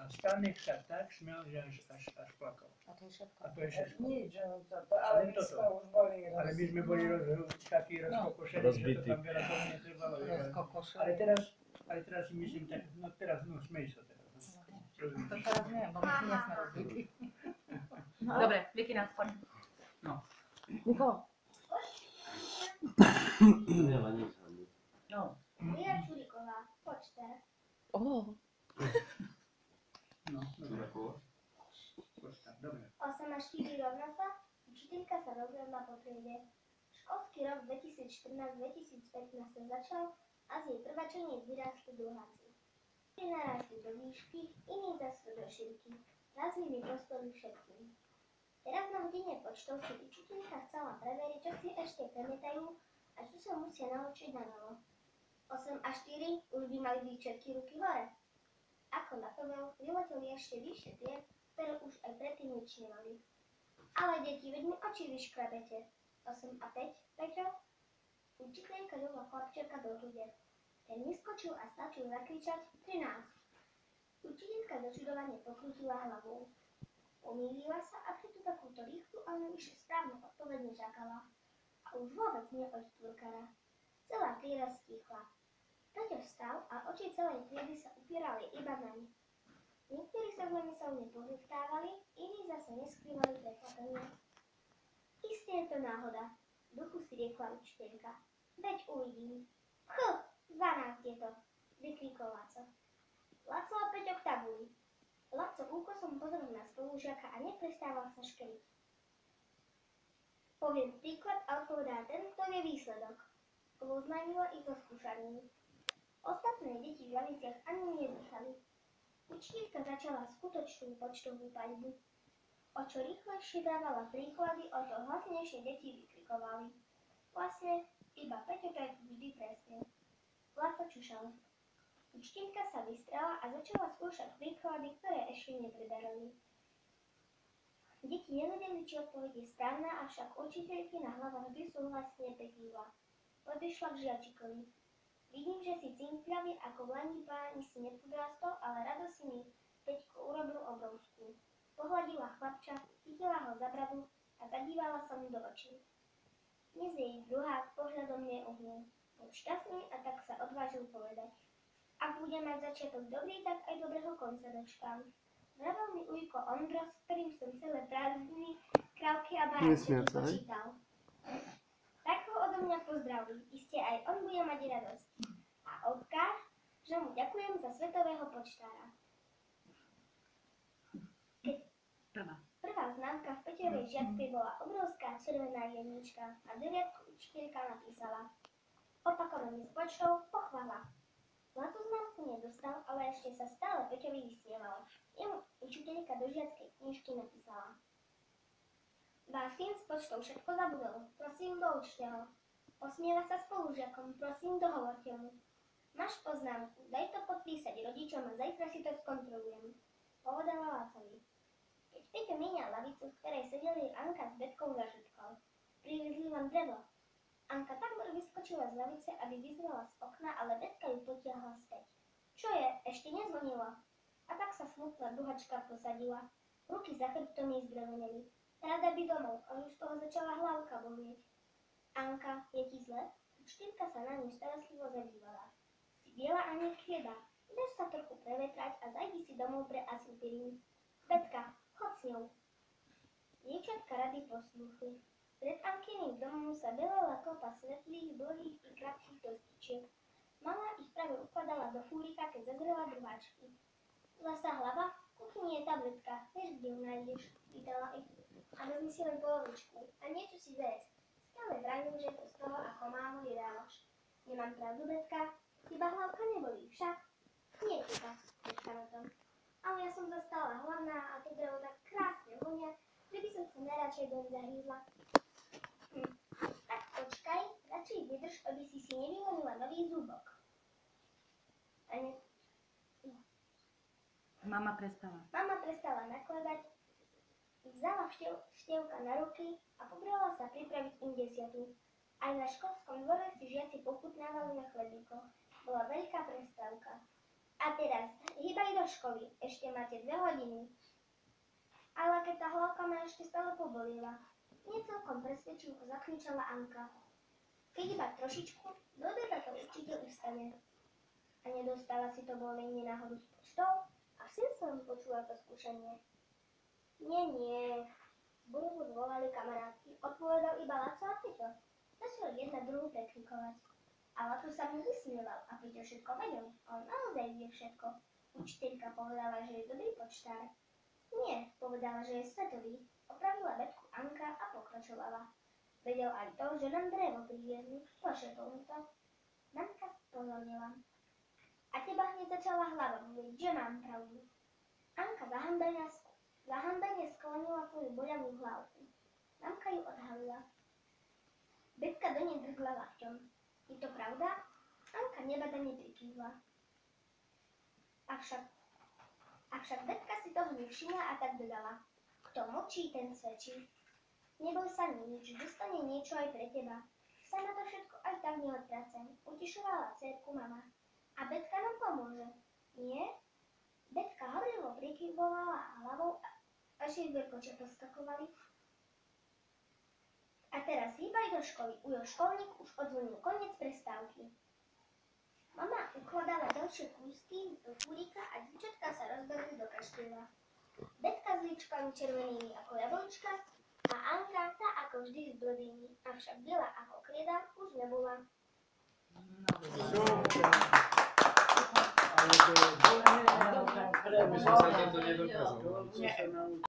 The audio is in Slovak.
A Stanek sa tak smial, že až plakal. A to je všetko. A to je všetko. Nič, ale my sme už boli Ale my sme boli takí rozkokošení, že to tam veľa toho netrebalo. Ale teraz si myslím, tak, no teraz, no smej sa teraz. To teraz neviem, bo my si nie sme rozbití. Dobre, Vikina, poď. No. Niko. No. Mira Čuriková, počte. Oh. No, dobre. Dobre. 8 a 4 rovná sa, učiteľka sa rozhodla po triede. Školský rok 2014-2015 sa začal a z jej prváčeniek vyrástli druháci. Tí narástli do výšky, iní zase do šírky. Názvy mi prospeli všetkým. Teraz na hodine počtov si učiteľka chcela preveriť, čo si ešte pamätajú a čo sa musia naučiť na novo. 8 a 4 už by mali byť všetky ruky hore. Ako na povel, vyleteli ešte vyššie tie, ktoré už aj predtým nič nemali. Ale deti, veď mi oči vyškrabete. 8 a 5, Peťo? Učiteľka dala chlapčeka do hrude. Ten vyskočil a stačil zakričať 13. Učiteľka začudovane pokrútila hlavou. Pomýlila sa a preto takúto rýchlu a navyše správnu odpoveď nečakala. A už vôbec nie od štvorkára. Celá trieda stíchla. Peťo vstal a oči celej triedy sa upierali iba naň. Niektorí sa zlomyselne povyvtávali, iní zase neskrývali prekvapenie. Isté je to náhoda, v duchu si riekla učiteľka. Veď uvidím. 12 je to, vykríkol Laco. Laco a Peťo k tabuli. Laco úkosom pozrel na spolužiaka a neprestával sa škriť. Poviem príklad a odpovedá ten, kto vie výsledok. Oznámila ich zo skúšaní. Ostatné deti v laviciach ani nedýchali. Učiteľka začala skutočnú počtovú paľbu. O čo rýchlejšie dávala príklady, o to hlasnejšie deti vykrikovali. Vlastne, iba Peťo tak vždy presne. Laco čušal. Učiteľka sa vystrela a začala skúšať príklady, ktoré ešte nepriberali. Deti nevedeli, či odpoveď je správna, avšak učiteľky na hlava vždy súhlasne pekýva. Podišla k žiačikovi. Vidím, že si cinkľavý ako v lani páni si nepodrastol, ale rado si mi Peťko urobil obrovskú. Pohľadila chlapča, chytila ho za bradu a zadívala sa mu do očí. Dnes jej druhák pohľadom neuhnul. Bol šťastný a tak sa odvážil povedať. Ak bude mať začiatok dobrý, tak aj dobrého konca dočkám. Vravel mi ujko Ondro, s ktorým som celé prázdniny krávky a baránčeky počítal. Tak ho odo mňa pozdraví, iste aj on bude mať radosť. A odkáž, že mu ďakujem za svetového počtára. Prvá známka v Peťovej žiackej bola obrovská červená jednička a deviatku učiteľka napísala. Opakovanie s počtou pochvala. Zlatú známku nedostal, ale ešte sa stále Peťovi vysmieval. Jemu učiteľka do žiackej knižky napísala. Váš syn s počtou všetko zabudol, prosím doučte ho. Posmieva sa spolužiakom, prosím dohovorte mu. Máš poznámku, daj to podpísať rodičom a zajtra si to skontrolujem. Povedala Lacovi. Keď Peťo mienial lavicu, v ktorej sedeli Anka s Betkou zažutkal. Privezli vám drevo. Anka takmer vyskočila z lavice, aby vyzrela z okna, ale Betka ju potiahla späť. Čo je? Ešte nezvonila. A tak sa smutná duhačka posadila. Ruky za chrbtom jej zdreveneli. Rada by domov, ale už z toho začala hlavka bolieť. Anka, je ti zle? Učiteľka sa na ňu starostlivo zadívala. Si biela a nekrieda. Ideš sa trochu prevetrať a zajdi si domov pre aspirín. Betka, chod s ňou. Dievčatka rady poslúchli. Pred Ankyným domom sa belela kopa svetlých, dlhých i krátkych dostičiek. Mama ich práve ukladala do fúrika, keď zazrela druháčky. Zasa hlava, v kuchyni je tabletka, vieš, kde ju nájdeš, pýtala ich. A vezmi si len polovičku a niečo si zjedz. Stále vravím, že to z toho, ako málo jedávaš. Nemám pravdu, Betka, iba hlavka nebolí, však? Nie, teta, Betka na tom. Ale ja som zostala hladná a to drevo tak krásne vonia, že by som sa najradšej doň zahýzla. Tak počkaj, radšej vydrž, aby si nevylomila nový zúbok. Mama prestala nakladať, vzala števka na ruky a pobrala sa pripraviť im desiatu. Aj na školskom dvore si žiaci pochutnávali na chlebíkoch. Bola veľká prestávka. A teraz hýbaj do školy, ešte máte 2 hodiny. Ale keď tá hlavka ma ešte stále pobolila, nie celkom presvedčivo zakričala Anka. Keď iba trošičku, do obeda to určite ustane. A nedostala si to bolenie náhodou s poštou? Asi som počula to skúšanie. Nie. Zboru volali kamarátky, odpovedal iba Laco a Peťo. Začali jedna druhú prekrikovať. A Laco sa mu vysmieval a Peťo všetko vedel. On naozaj vie všetko. Učiteľka povedala, že je dobrý počtár. Nie, povedala, že je svetový. Opravila Betku Anka a pokračovala. Vedel aj to, že nám drevo priviezli. Pošetol mu to. Nanka spozornila. A teba hneď začala hlava hovoriť, že mám pravdu. Anka zahambene sklonila svoju boľavú hlavku. Mamka ju odhalila. Betka do nej drgla lakťom. Je to pravda? Anka nebadane prikývla. Avšak Betka si toho nevšimla a tak dodala. Kto mlčí, ten svedčí. Neboj sa nič, dostane niečo aj pre teba. Sa na to všetko aj tak neodpracem, utišovala dcérku mama. A Betka nám pomôže. Nie? Betka horlivo prikyvovala hlavou, až jej verkoče poskakovali. A teraz hýbaj do školy. Ujo školník už odzvonil koniec prestávky. Mama ukladala ďalšie kúsky do fúrika a dievčatka sa rozbehli do kaštieľa. Betka s líčkami červenými ako jablčka a Anka tá ako vždy s blbými, avšak biela ako krieda už nebola. Ale to je... Aby som sa toto nedokázal.